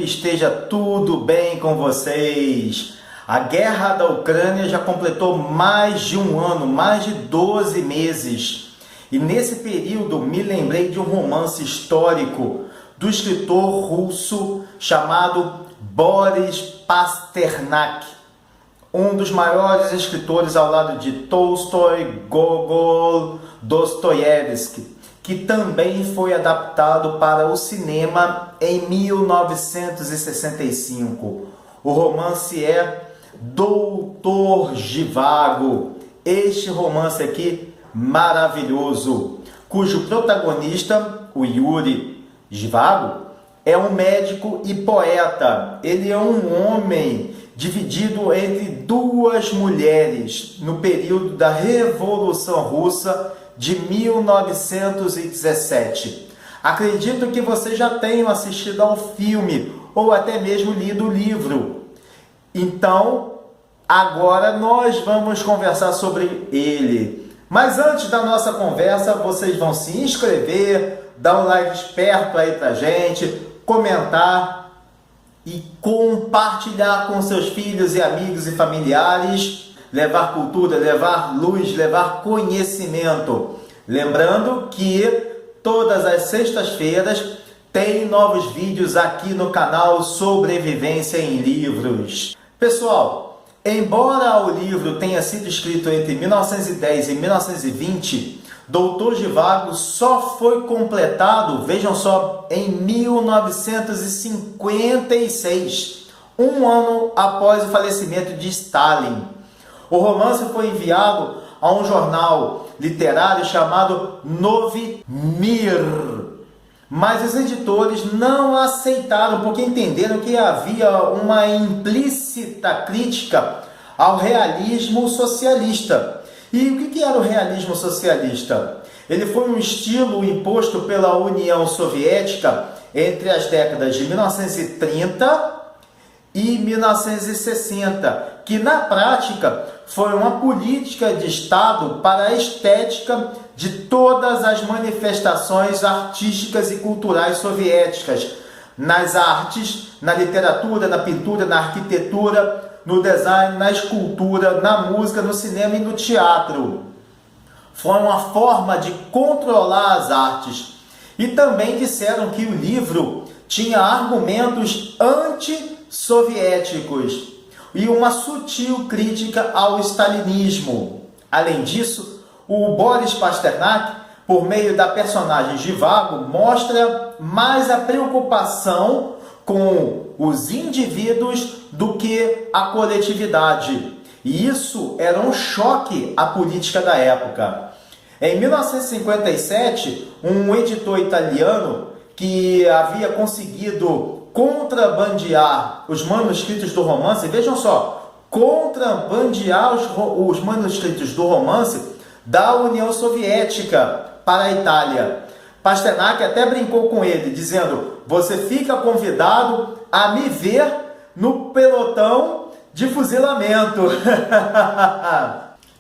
esteja tudo bem com vocês. A guerra da Ucrânia já completou mais de um ano, mais de 12 meses. E nesse período me lembrei de um romance histórico do escritor russo chamado Boris Pasternak, um dos maiores escritores ao lado de Tolstói, Gogol, Dostoiévski, que também foi adaptado para o cinema em 1965. O romance é Doutor Zhivago. Este romance aqui maravilhoso, cujo protagonista, o Yuri Zhivago, é um médico e poeta. Ele é um homem dividido entre duas mulheres no período da Revolução Russa de 1917. Acredito que vocês já tenham assistido ao filme ou até mesmo lido o livro. Então, agora nós vamos conversar sobre ele. Mas antes da nossa conversa, vocês vão se inscrever, dar um like esperto aí pra gente, comentar e compartilhar com seus filhos e amigos e familiares. Levar cultura, levar luz, levar conhecimento. Lembrando que todas as sextas-feiras tem novos vídeos aqui no canal Sobrevivência em Livros. Pessoal, embora o livro tenha sido escrito entre 1910 e 1920, Doutor Zhivago só foi completado, vejam só, em 1956, um ano após o falecimento de Stalin. O romance foi enviado a um jornal literário chamado Novi Mir, mas os editores não aceitaram porque entenderam que havia uma implícita crítica ao realismo socialista. E o que era o realismo socialista? Ele foi um estilo imposto pela União Soviética entre as décadas de 1930 e 1960, que na prática foi uma política de Estado para a estética de todas as manifestações artísticas e culturais soviéticas, nas artes, na literatura, na pintura, na arquitetura, no design, na escultura, na música, no cinema e no teatro. Foi uma forma de controlar as artes. E também disseram que o livro tinha argumentos anti-soviéticos e uma sutil crítica ao stalinismo. Além disso, o Boris Pasternak, por meio da personagem Zhivago, mostra mais a preocupação com os indivíduos do que a coletividade. E isso era um choque à política da época. Em 1957, um editor italiano que havia conseguido contrabandear os manuscritos do romance, vejam só, contrabandear os manuscritos do romance da União Soviética para a Itália. Pasternak até brincou com ele, dizendo: você fica convidado a me ver no pelotão de fuzilamento.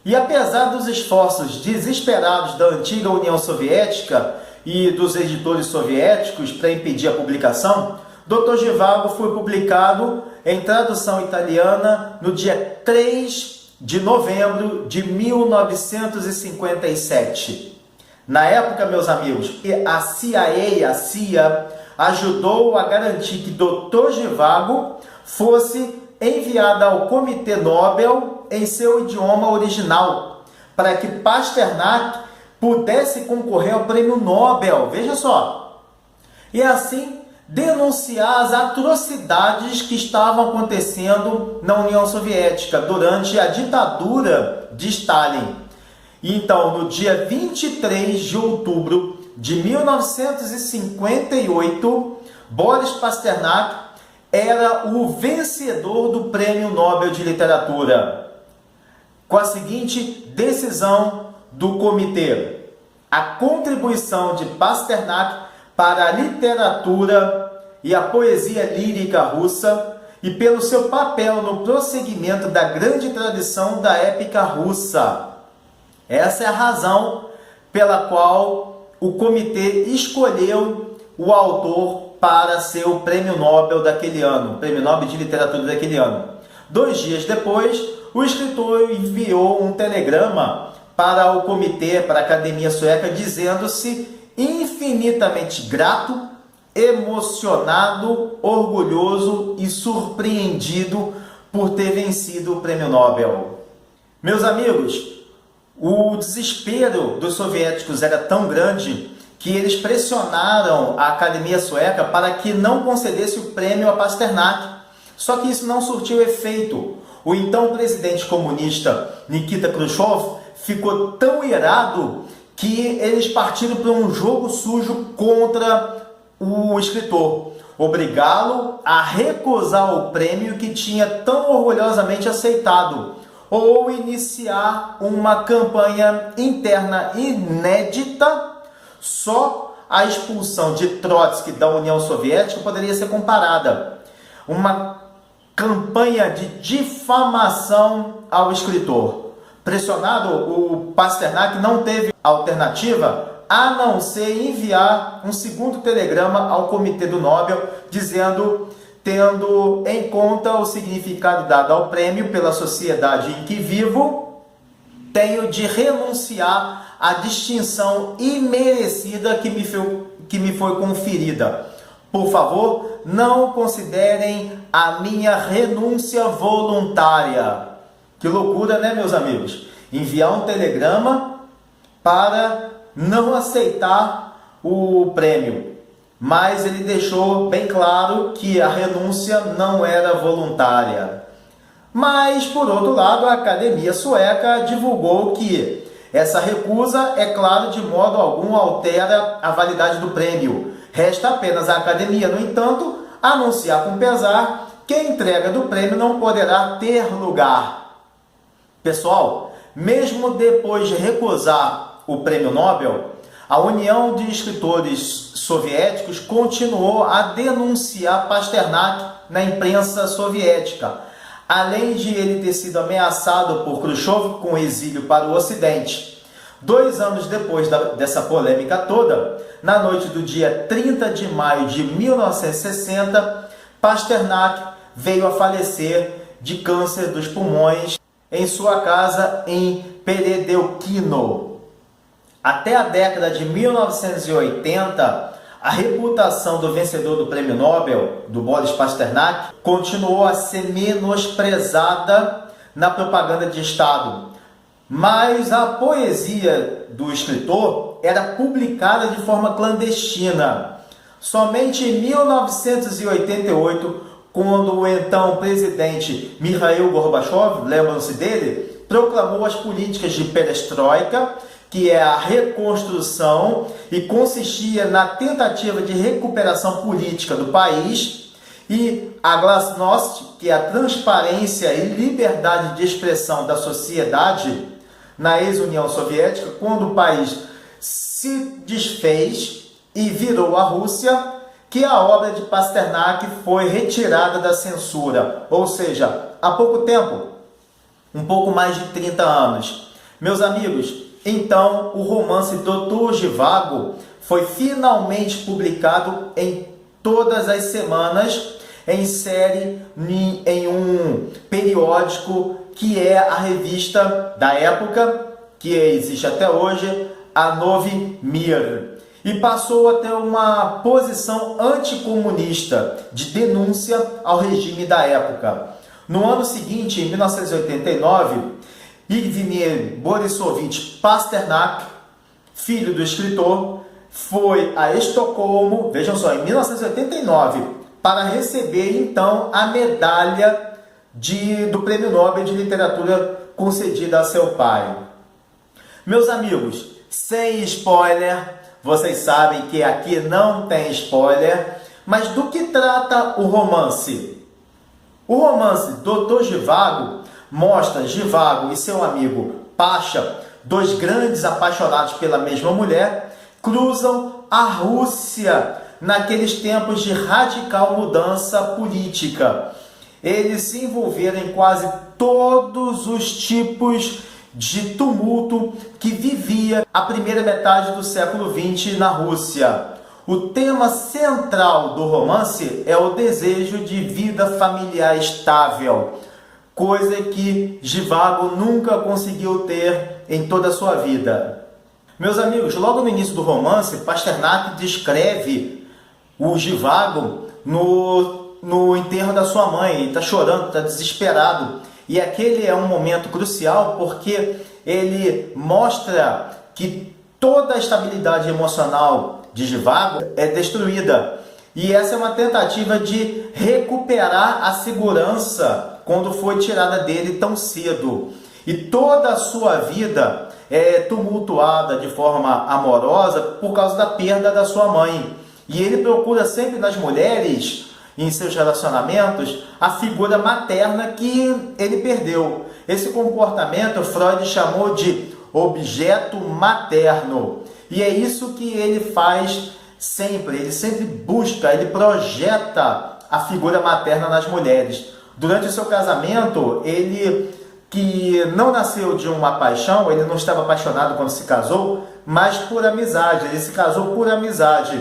E apesar dos esforços desesperados da antiga União Soviética e dos editores soviéticos para impedir a publicação, Doutor Zhivago foi publicado em tradução italiana no dia 3 de novembro de 1957. Na época, meus amigos, a CIA ajudou a garantir que Doutor Zhivago fosse enviado ao Comitê Nobel em seu idioma original, para que Pasternak pudesse concorrer ao Prêmio Nobel, veja só, e assim denunciar as atrocidades que estavam acontecendo na União Soviética durante a ditadura de Stalin. Então, no dia 23 de outubro de 1958, Boris Pasternak era o vencedor do Prêmio Nobel de Literatura, com a seguinte decisão do comitê: a contribuição de Pasternak para a literatura e a poesia lírica russa e pelo seu papel no prosseguimento da grande tradição da épica russa. Essa é a razão pela qual o comitê escolheu o autor para ser o prêmio Nobel daquele ano, prêmio Nobel de literatura daquele ano. 2 dias depois, o escritor enviou um telegrama para o comitê, para a Academia Sueca, dizendo-se infinitamente grato, emocionado, orgulhoso e surpreendido por ter vencido o prêmio Nobel. Meus amigos, o desespero dos soviéticos era tão grande que eles pressionaram a Academia Sueca para que não concedesse o prêmio a Pasternak. Só que isso não surtiu efeito. O então presidente comunista Nikita Khrushchev ficou tão irado que eles partiram para um jogo sujo contra o escritor, obrigá-lo a recusar o prêmio que tinha tão orgulhosamente aceitado, ou iniciar uma campanha interna inédita. Só a expulsão de Trotsky da União Soviética poderia ser comparada. Uma campanha de difamação ao escritor. Pressionado, o Pasternak não teve alternativa a não ser enviar um segundo telegrama ao Comitê do Nobel, dizendo, tendo em conta o significado dado ao prêmio pela sociedade em que vivo, tenho de renunciar à distinção imerecida que me foi conferida. Por favor, não considerem a minha renúncia voluntária. Que loucura, né, meus amigos? Enviar um telegrama para não aceitar o prêmio. Mas ele deixou bem claro que a renúncia não era voluntária. Mas, por outro lado, a Academia Sueca divulgou que essa recusa, é claro, de modo algum altera a validade do prêmio. Resta apenas a Academia, no entanto, anunciar com pesar que a entrega do prêmio não poderá ter lugar. Pessoal, mesmo depois de recusar o prêmio Nobel, a União de Escritores Soviéticos continuou a denunciar Pasternak na imprensa soviética, além de ele ter sido ameaçado por Khrushchev com exílio para o Ocidente. 2 anos depois dessa polêmica toda, na noite do dia 30 de maio de 1960, Pasternak veio a falecer de câncer dos pulmões em sua casa em Peredelkino. Até a década de 1980, a reputação do vencedor do prêmio Nobel, do Boris Pasternak, continuou a ser menosprezada na propaganda de Estado. Mas a poesia do escritor era publicada de forma clandestina. Somente em 1988, quando o então presidente Mikhail Gorbachev, lembram-se dele, proclamou as políticas de perestroika, que é a reconstrução e consistia na tentativa de recuperação política do país, e a glasnost, que é a transparência e liberdade de expressão da sociedade na ex-União Soviética, quando o país se desfez e virou a Rússia, que a obra de Pasternak foi retirada da censura, ou seja, há pouco tempo, um pouco mais de 30 anos. Meus amigos, então o romance Doutor Zhivago foi finalmente publicado em todas as semanas, em série, em um periódico que é a revista da época, que existe até hoje, a Novi Mir. E passou a ter uma posição anticomunista de denúncia ao regime da época. No ano seguinte, em 1989, Evgeny Borisovich Pasternak, filho do escritor, foi a Estocolmo, vejam só, em 1989, para receber então a medalha do Prêmio Nobel de Literatura concedida a seu pai. Meus amigos, sem spoiler, vocês sabem que aqui não tem spoiler, mas do que trata o romance? O romance Doutor Zhivago mostra Zhivago e seu amigo Pasha, 2 grandes apaixonados pela mesma mulher, cruzam a Rússia naqueles tempos de radical mudança política. Eles se envolveram em quase todos os tipos de tumulto que vivia a primeira metade do século XX na Rússia. O tema central do romance é o desejo de vida familiar estável, coisa que Zhivago nunca conseguiu ter em toda a sua vida. Meus amigos, logo no início do romance, Pasternak descreve o Zhivago no enterro da sua mãe. Ele está chorando, está desesperado. E aquele é um momento crucial porque ele mostra que toda a estabilidade emocional de Zhivago é destruída. E essa é uma tentativa de recuperar a segurança quando foi tirada dele tão cedo. E toda a sua vida é tumultuada de forma amorosa por causa da perda da sua mãe. E ele procura sempre nas mulheres, em seus relacionamentos, a figura materna que ele perdeu. Esse comportamento Freud chamou de objeto materno. E é isso que ele faz sempre. Ele sempre busca, ele projeta a figura materna nas mulheres. Durante o seu casamento, ele, que não nasceu de uma paixão, ele não estava apaixonado quando se casou, mas por amizade. Ele se casou por amizade.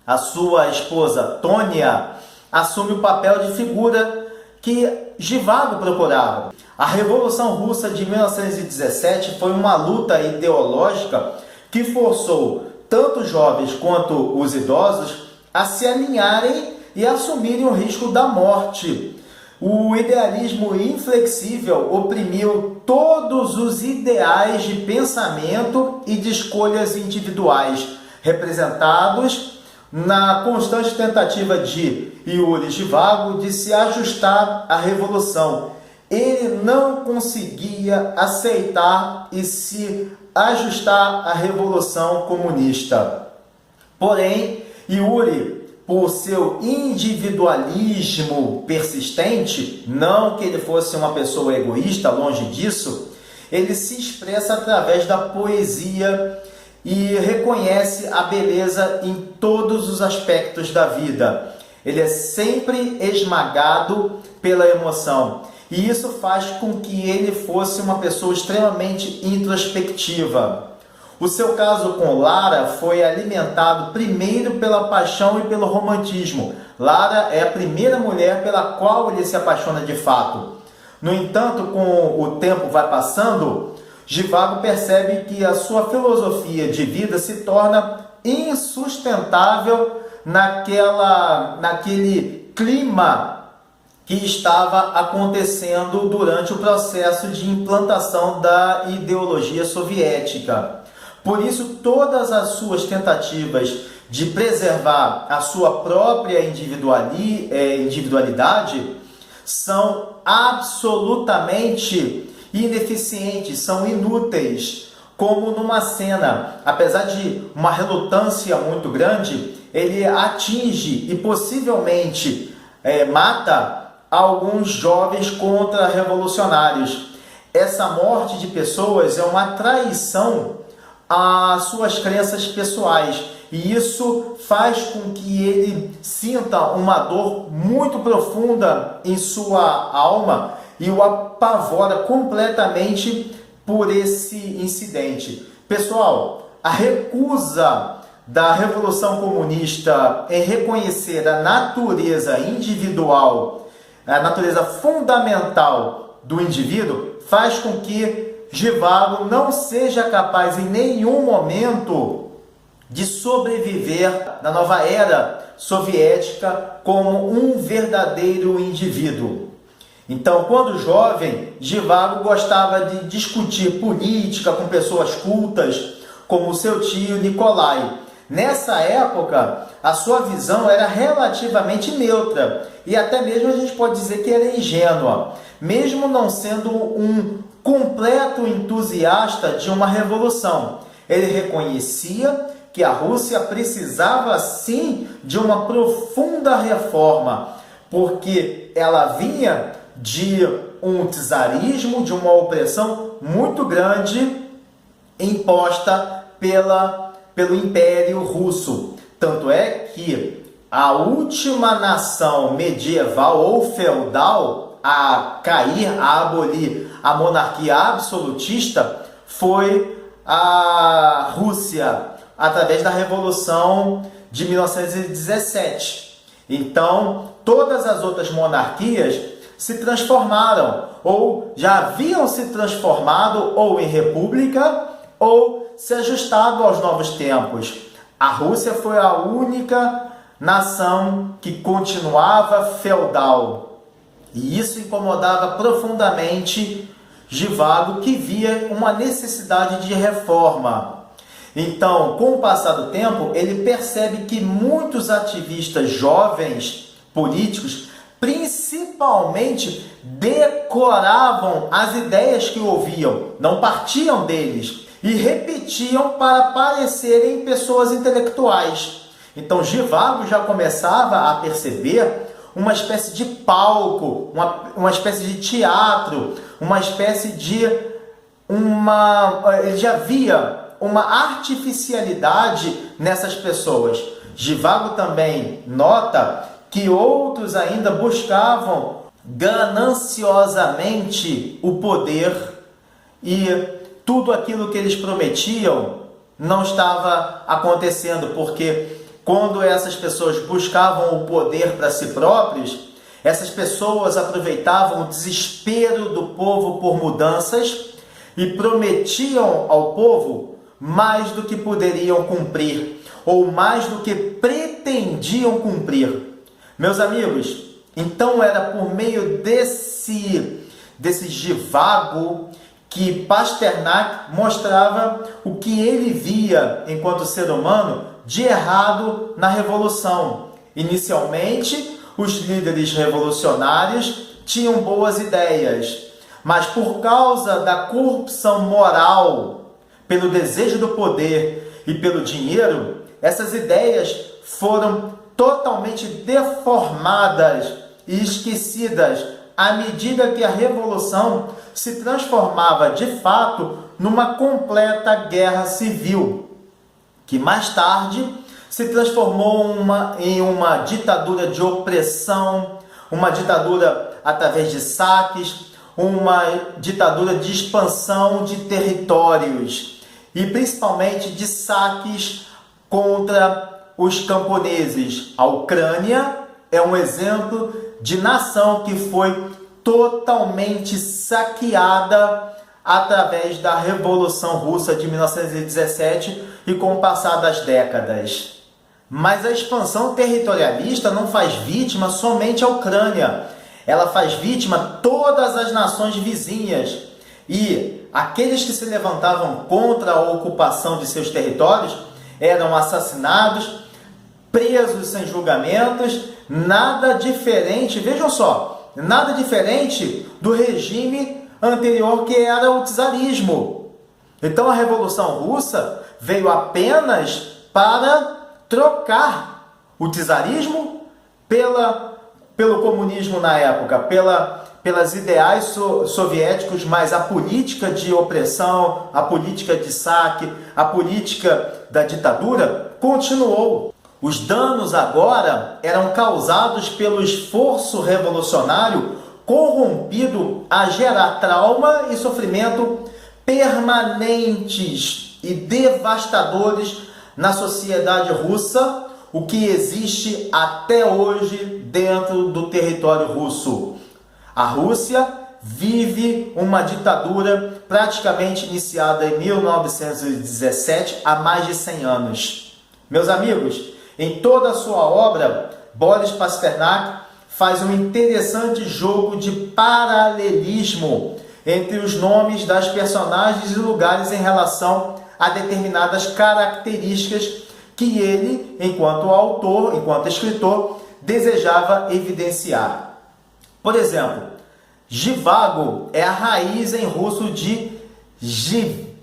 A sua esposa, Tônia, assume o papel de figura que Zhivago procurava. A Revolução Russa de 1917 foi uma luta ideológica que forçou tanto os jovens quanto os idosos a se alinharem e assumirem o risco da morte. O idealismo inflexível oprimiu todos os ideais de pensamento e de escolhas individuais, representados na constante tentativa de Yuri Zhivago de se ajustar à revolução. Ele não conseguia aceitar e se ajustar à revolução comunista. Porém, Yuri, por seu individualismo persistente, não que ele fosse uma pessoa egoísta, longe disso, ele se expressa através da poesia e reconhece a beleza em todos os aspectos da vida. Ele é sempre esmagado pela emoção. E isso faz com que ele fosse uma pessoa extremamente introspectiva. O seu caso com Lara foi alimentado primeiro pela paixão e pelo romantismo. Lara é a primeira mulher pela qual ele se apaixona de fato. No entanto, com o tempo vai passando, Zhivago percebe que a sua filosofia de vida se torna insustentável naquele clima que estava acontecendo durante o processo de implantação da ideologia soviética. Por isso, todas as suas tentativas de preservar a sua própria individualidade são absolutamente ineficientes, são inúteis. Como numa cena, apesar de uma relutância muito grande, ele atinge e possivelmente mata alguns jovens contra-revolucionários. Essa morte de pessoas é uma traição às suas crenças pessoais. E isso faz com que ele sinta uma dor muito profunda em sua alma e o apavora completamente por esse incidente. Pessoal, a recusa da Revolução Comunista em reconhecer a natureza individual, a natureza fundamental do indivíduo, faz com que Zhivago não seja capaz em nenhum momento de sobreviver na nova era soviética como um verdadeiro indivíduo. Então, quando jovem, Zhivago gostava de discutir política com pessoas cultas, como seu tio Nikolai. Nessa época, a sua visão era relativamente neutra e até mesmo a gente pode dizer que era ingênua, mesmo não sendo um completo entusiasta de uma revolução. Ele reconhecia que a Rússia precisava sim de uma profunda reforma, porque ela vinha de um czarismo, de uma opressão muito grande imposta pelo Império Russo. Tanto é que a última nação medieval ou feudal a cair, a abolir a monarquia absolutista foi a Rússia, através da Revolução de 1917. Então, todas as outras monarquias se transformaram, ou já haviam se transformado ou em república, ou se ajustado aos novos tempos. A Rússia foi a única nação que continuava feudal. E isso incomodava profundamente Zhivago, que via uma necessidade de reforma. Então, com o passar do tempo, ele percebe que muitos ativistas jovens políticos, principalmente, decoravam as ideias que ouviam, não partiam deles e repetiam para parecerem pessoas intelectuais. Então, Zhivago já começava a perceber uma espécie de palco, uma espécie de teatro, uma espécie de ele já via uma artificialidade nessas pessoas. Zhivago também nota que outros ainda buscavam gananciosamente o poder e tudo aquilo que eles prometiam não estava acontecendo, porque quando essas pessoas buscavam o poder para si próprios, essas pessoas aproveitavam o desespero do povo por mudanças e prometiam ao povo mais do que poderiam cumprir, ou mais do que pretendiam cumprir. Meus amigos, então era por meio desse Zhivago que Pasternak mostrava o que ele via enquanto ser humano de errado na Revolução. Inicialmente, os líderes revolucionários tinham boas ideias, mas por causa da corrupção moral, pelo desejo do poder e pelo dinheiro, essas ideias foram totalmente deformadas e esquecidas à medida que a Revolução se transformava de fato numa completa guerra civil, que mais tarde se transformou em uma ditadura de opressão, uma ditadura através de saques, uma ditadura de expansão de territórios e principalmente de saques contra os camponeses. A Ucrânia é um exemplo de nação que foi totalmente saqueada através da Revolução Russa de 1917 e com o passar das décadas. Mas a expansão territorialista não faz vítima somente a Ucrânia, ela faz vítima todas as nações vizinhas. E aqueles que se levantavam contra a ocupação de seus territórios eram assassinados, presos sem julgamentos, nada diferente, vejam só, nada diferente do regime anterior que era o czarismo. Então a Revolução Russa veio apenas para trocar o czarismo pelo comunismo na época, pelas ideais soviéticos, mas a política de opressão, a política de saque, a política da ditadura continuou. Os danos agora eram causados pelo esforço revolucionário corrompido a gerar trauma e sofrimento permanentes e devastadores na sociedade russa, o que existe até hoje dentro do território russo. A Rússia vive uma ditadura praticamente iniciada em 1917, há mais de 100 anos. Meus amigos, em toda a sua obra, Boris Pasternak faz um interessante jogo de paralelismo entre os nomes das personagens e lugares em relação a determinadas características que ele, enquanto autor, enquanto escritor, desejava evidenciar. Por exemplo, Zhivago é a raiz em russo de Ziv,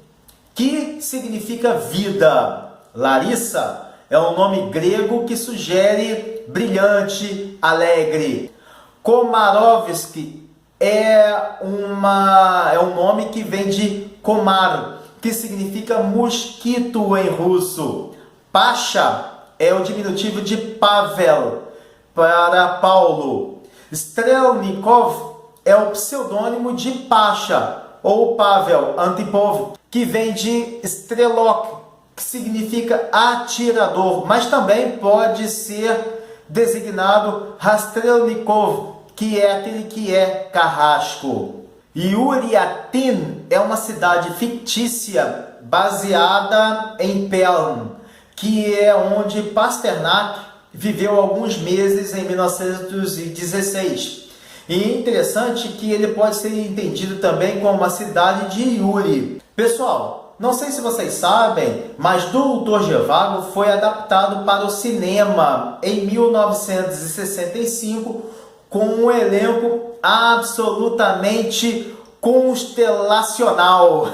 que significa vida. Larissa é um nome grego que sugere brilhante, alegre. Komarovsky é um nome que vem de komar, que significa mosquito em russo. Pasha é o diminutivo de Pavel, para Paulo. Strelnikov é o pseudônimo de Pasha, ou Pavel Antipov, que vem de Strelok, que significa atirador, mas também pode ser designado Rastrelnikov, que é aquele que é carrasco. Yuriatin é uma cidade fictícia baseada em Pelham, que é onde Pasternak viveu alguns meses em 1916. E é interessante que ele pode ser entendido também como a cidade de Yuri. Pessoal, não sei se vocês sabem, mas Doutor Zhivago foi adaptado para o cinema em 1965 com um elenco absolutamente constelacional.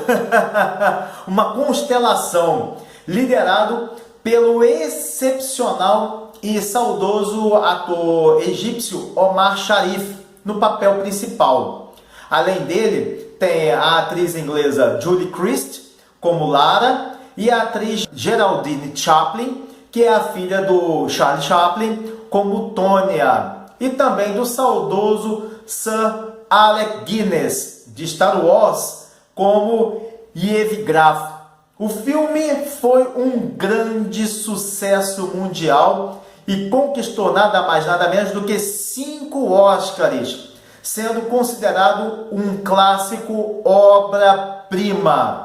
Uma constelação, liderado pelo excepcional e saudoso ator egípcio Omar Sharif no papel principal. Além dele, tem a atriz inglesa Julie Christ como Lara e a atriz Geraldine Chaplin, que é a filha do Charlie Chaplin, como Tonya, e também do saudoso Sir Alec Guinness de Star Wars como Yev Graf. O filme foi um grande sucesso mundial e conquistou nada mais nada menos do que 5 Oscars, sendo considerado um clássico obra-prima.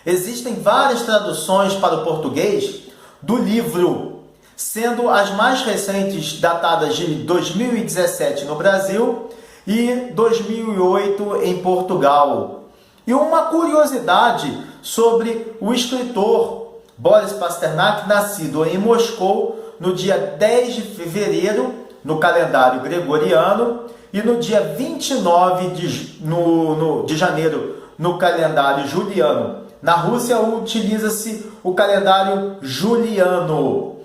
Existem várias traduções para o português do livro, sendo as mais recentes datadas de 2017 no Brasil e 2008 em Portugal. E uma curiosidade sobre o escritor Boris Pasternak, nascido em Moscou no dia 10 de fevereiro, no calendário gregoriano, e no dia 29 de janeiro, no calendário juliano. Na Rússia utiliza-se o calendário juliano.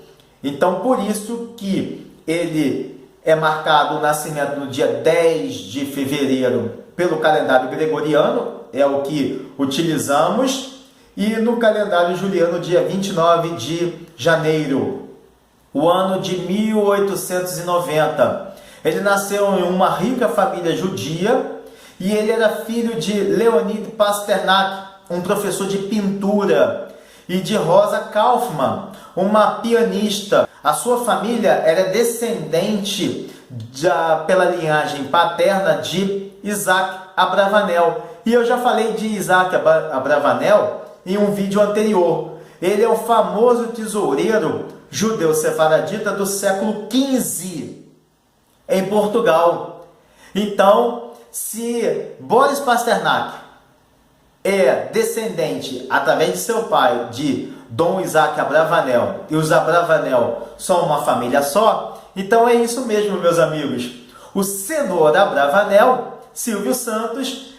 Então, por isso que ele é marcado o nascimento no dia 10 de fevereiro pelo calendário gregoriano, é o que utilizamos, e no calendário juliano, dia 29 de janeiro, o ano de 1890. Ele nasceu em uma rica família judia e ele era filho de Leonid Pasternak, um professor de pintura, e de Rosa Kaufmann, uma pianista. A sua família era descendente pela linhagem paterna de Isaac Abravanel. E eu já falei de Isaac Abravanel em um vídeo anterior. Ele é o famoso tesoureiro judeu sefaradita do século XV em Portugal. Então, se Boris Pasternak é descendente, através de seu pai, de Dom Isaac Abravanel, e os Abravanel são uma família só, então é isso mesmo, meus amigos. O senhor Abravanel, Silvio Santos,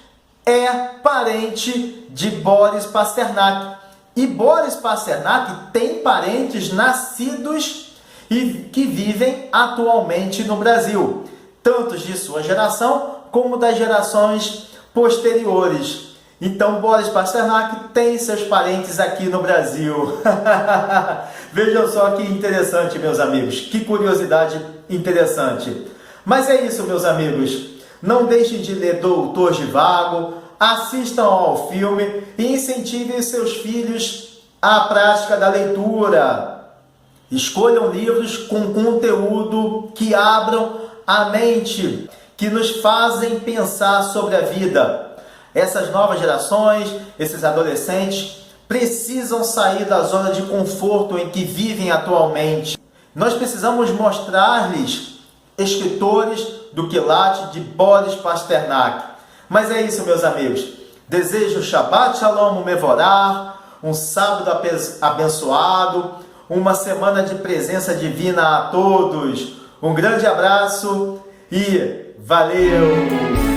é parente de Boris Pasternak. E Boris Pasternak tem parentes nascidos e que vivem atualmente no Brasil, tanto de sua geração como das gerações posteriores. Então, Boris Pasternak tem seus parentes aqui no Brasil. Vejam só que interessante, meus amigos. Que curiosidade interessante. Mas é isso, meus amigos. Não deixem de ler Doutor Zhivago, assistam ao filme e incentivem seus filhos à prática da leitura. Escolham livros com conteúdo que abram a mente, que nos fazem pensar sobre a vida. Essas novas gerações, esses adolescentes, precisam sair da zona de conforto em que vivem atualmente. Nós precisamos mostrar-lhes escritores do quilate de Boris Pasternak. Mas é isso, meus amigos. Desejo Shabbat Shalom Mevorah, um sábado abençoado, uma semana de presença divina a todos. Um grande abraço e valeu!